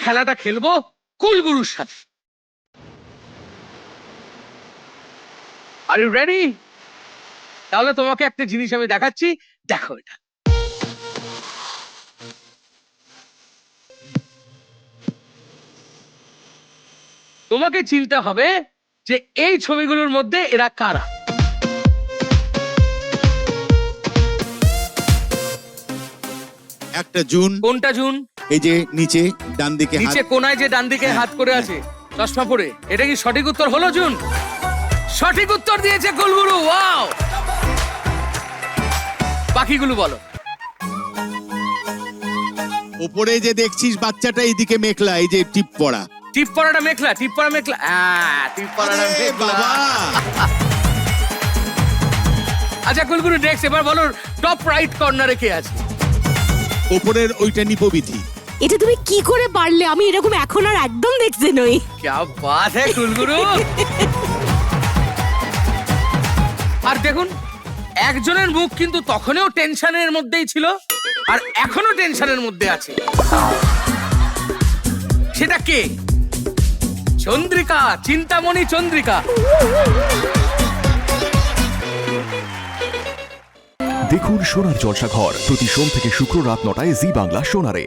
খেলাটা খেলবো কুলগুরুর সাথে। Are you ready? তাহলে তোমাকে একটা জিনিস আমি দেখাচ্ছি, দেখো এটা। তোমাকে চিনতে হবে যে এই ছবিগুলোর মধ্যে এরা কারা। একটা জুন, কোনটা জুন? এই যে নিচে ডান দিকে হাত। নিচে কোনায় যে ডান দিকে হাত করে আছে চশমা পরে, এটা কি সঠিক উত্তর হলো জুন? সঠিক উত্তর দিয়েছে কুলগুরু, ওয়াও। বাকিগুলো বলো। উপরে যে দেখছিস বাচ্চাটা এইদিকে মেঘলা, এই যে টিপ পড়া। টিপ পরাটা মেঘলা, টিপ পরা মেঘলা, টিপ পরাটা আরে মেঘলা। বাবা, আচ্ছা কুলগুরু নেক্সট, এবার বলো টপ রাইট কর্নারে কে আছে? উপরের ওইটা নিপবিধি। এটা তুমি কি করে পারলে? আমি এরকম এখন আর একদম দেখতে নই। क्या बात है কুলগুরু। আর দেখুন, একজনের মুখ কিন্তু তখনও টেনশনের মধ্যেই ছিল আর এখনো টেনশনের মধ্যে আছে। সেটা কে? চন্দ্রিকা, চিন্তামণি চন্দ্রিকা। দেখুন সোনার জলসাঘর প্রতি সোম থেকে শুক্র রাত 9টায় জি বাংলা সোনারে।